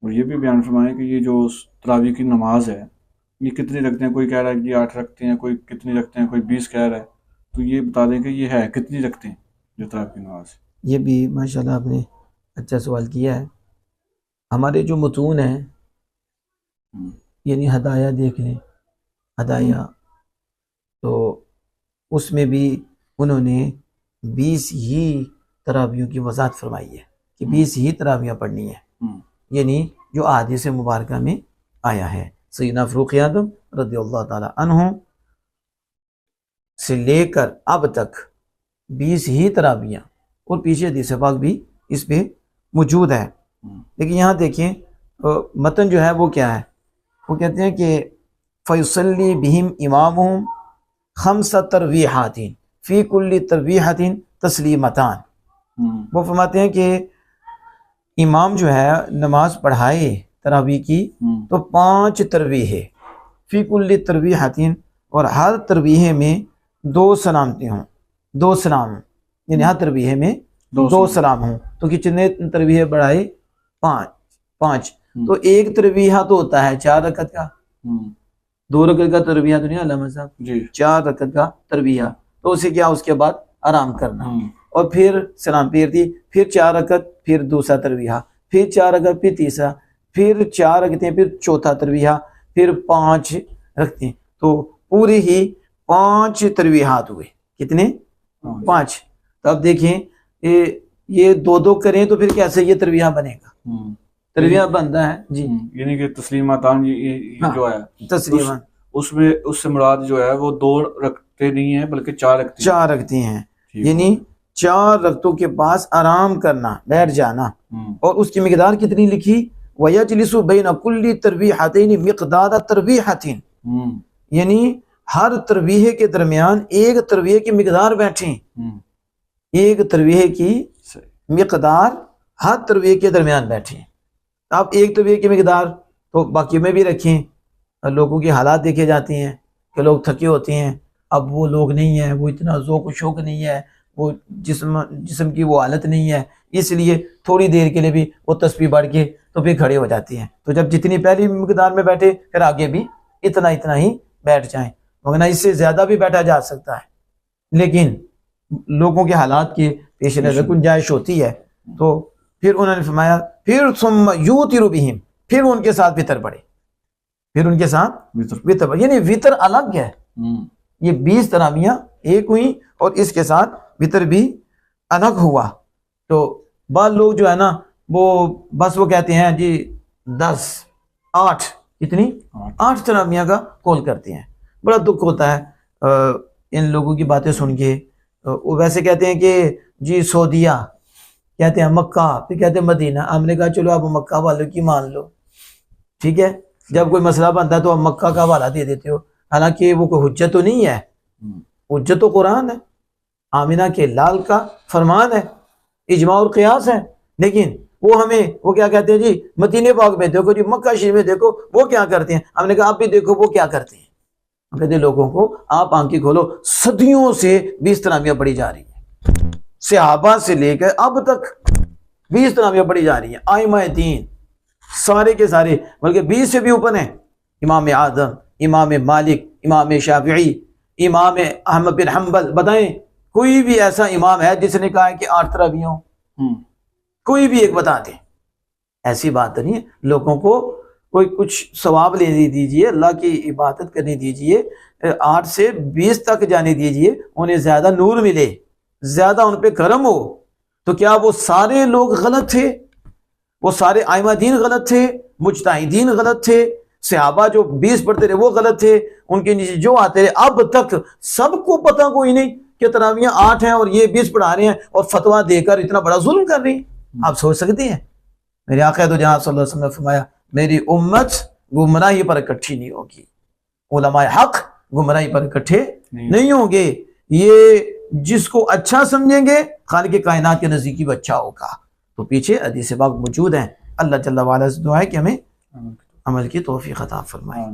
اور یہ بھی بیان فرمائیں کہ یہ جو تراویح کی نماز ہے یہ کتنی رکھتے ہیں؟ کوئی کہہ رہا ہے کہ 8 رکھتے ہیں، کوئی کتنی رکھتے ہیں، کوئی 20 کہہ رہا ہے، تو یہ بتا دیں کہ یہ ہے کتنی رکھتے ہیں جو تراویح کی نماز ہے؟ یہ بھی ماشاءاللہ آپ نے اچھا سوال کیا ہے۔ ہمارے جو متون ہیں یعنی ہدایہ دیکھ لیں، ہدایہ تو اس میں بھی انہوں نے 20 ہی تراویحوں کی وضاحت فرمائی ہے کہ 20 ہی تراویحیں پڑھنی ہیں، یعنی جو احادیث مبارکہ میں آیا ہے۔ سیدنا فاروق اعظم رضی اللہ تعالی عنہ سے لے کر اب تک 20 ہی تراویحیں، اور پیچھے حدیث پاک بھی اس پہ موجود ہے۔ لیکن یہاں دیکھیں متن جو ہے وہ کیا ہے، وہ کہتے ہیں کہ فیصلی بہم امامہم 5 ترویحات فی کل ترویحۃ تسلیمتان۔ وہ فرماتے ہیں کہ امام جو ہے نماز پڑھائے تراویح کی تو 5 ترویح فی کل ترویحۃ، اور ہر ترویح میں 2 سلامتی ہوں، 2 سلام، یعنی ہر ترویح میں 2 سلام ہوں۔ تو کتنے ترویح بڑھائے؟ 5۔ تو ایک ترویح تو ہوتا ہے 4 رکعت کا، 2 رکعت کا ترویح تو نہیں علامہ صاحب، 4 رکعت کا ترویح، تو اسے کیا اس کے بعد آرام کرنا، اور پھر سلام پھیر دی، پھر 4 رکعت، پھر دوسرا ترویح، پھر 4 رکعت، پھر تیسرا، پھر 4 رکعتیں، پھر چوتھا ترویح، پھر 5 رکھتے، تو پوری ہی 5 ترویحات ہوئے۔ کتنے؟ 5۔ تو اب دیکھیں یہ 2 کریں تو پھر کیسے یہ ترویح بنے گا؟ ترویح بنتا ہے جی، یعنی کہ تسلیماتان یہ جو ہے تسلیمات، اس سے مراد جو ہے وہ 2 رکھتے نہیں ہیں بلکہ 4 رکھتے ہیں، 4 رکھتے ہیں، یعنی 4 رکعتوں کے پاس آرام کرنا، بیٹھ جانا۔ اور اس کی مقدار کتنی لکھی؟ وَيَجْلِسُ بَيْنَ كُلِّ تَرْوِيحَتَيْنِ مِقْدَارَ تَرْوِيحَةٍ، یعنی ہر ترویح کے درمیان ایک ترویح کی مقدار بیٹھیں، ایک ترویح کی مقدار ہر ترویح کے درمیان بیٹھیں۔ آپ ایک ترویح کی مقدار تو باقی میں بھی رکھیں۔ لوگوں کی حالات دیکھے جاتے ہیں کہ لوگ تھکے ہوتے ہیں، اب وہ لوگ نہیں ہیں، وہ اتنا ذوق و شوق نہیں ہے، وہ جسم کی وہ حالت نہیں ہے، اس لیے تھوڑی دیر کے لیے بھی وہ تسبیح پڑھ کے تو پھر کھڑے ہو جاتے ہیں۔ تو جب جتنی پہلی مقدار میں بیٹھے پھر آگے بھی اتنا ہی بیٹھ جائیں، مگر اس سے زیادہ بھی بیٹھا جا سکتا ہے، لیکن لوگوں کے حالات کے پیش نظر گنجائش ہوتی ہے۔ تو پھر انہوں نے فرمایا پھر ثم یوتر بہم، پھر ان کے ساتھ وتر پڑھے، پھر ان کے ساتھ وتر پڑھے، یعنی وتر الگ ہے۔ یہ 20 تراویحیں ایک ہوئی اور اس کے ساتھ وتر بھی الگ ہوا۔ تو بعض لوگ جو ہے نا وہ کہتے ہیں جی 10 8 کتنی 8 تراویحیں کا قول کرتے ہیں۔ بڑا دکھ ہوتا ہے ان لوگوں کی باتیں سن کے۔ وہ ویسے کہتے ہیں کہ جی سعودیہ، کہتے ہیں مکہ، پھر کہتے ہیں مدینہ۔ ہم نے کہا چلو آپ مکہ والوں کی مان لو، ٹھیک ہے، جب کوئی مسئلہ بنتا ہے تو آپ مکہ کا حوالہ دے دیتے ہو، حالانکہ وہ کوئی حجت تو نہیں ہے، حجت تو قرآن ہے، آمینہ کے لال کا فرمان ہے، اجماع اور قیاس ہے۔ لیکن وہ کیا کہتے ہیں جی مدینہ پاک میں دیکھو، جی مکہ شریف میں دیکھو وہ کیا کرتے ہیں۔ ہم نے کہا آپ بھی دیکھو وہ کیا کرتے ہیں۔ ہم کہتے ہیں لوگوں کو آپ آنکھیں کھولو، صدیوں سے 20 تراویحیں پڑھی جا رہی ہیں، صحابہ سے لے کر اب تک 20 تراویحیں پڑھی جا رہی ہیں، ائمہ دین سارے کے سارے، بلکہ 20 سے بھی اوپر ہیں، امام اعظم، امام مالک، امام شافعی، امام احمد بن حنبل۔ بتائیں کوئی بھی ایسا امام ہے جس نے کہا ہے کہ 8 تراویح ہوں؟ کوئی بھی ایک بتا دیں۔ ایسی بات نہیں ہے، لوگوں کو کوئی کچھ ثواب لینے دیجئے، اللہ کی عبادت کرنے دیجئے، 8 سے 20 تک جانے دیجئے، انہیں زیادہ نور ملے، زیادہ ان پہ کرم ہو۔ تو کیا وہ سارے لوگ غلط تھے؟ وہ سارے ائمہ دین غلط تھے؟ مجتہدین غلط تھے؟ صحابہ جو 20 پڑھتے رہے وہ غلط تھے؟ ان کے نیچے جو آتے رہے اب تک سب کو پتہ کوئی نہیں کہ تراویحیں 8 ہیں اور یہ 20 پڑھا رہے ہیں اور فتویٰ دے کر اتنا بڑا ظلم کر رہے ہیں؟ آپ سوچ سکتے ہیں؟ میرے آقا تو جہاں صلی اللہ علیہ وسلم نے فرمایا میری امت گمراہی پر اکٹھی نہیں ہوگی، علماء حق گمراہی پر اکٹھے نہیں ہوں گے۔ یہ جس کو اچھا سمجھیں گے خالق کائنات کے نزدیک بھی اچھا ہوگا۔ تو پیچھے حدیث پاک موجود ہیں۔ اللہ جل وعلا سے دعا ہے کہ ہمیں عمل کی توفیق عطا فرمائے۔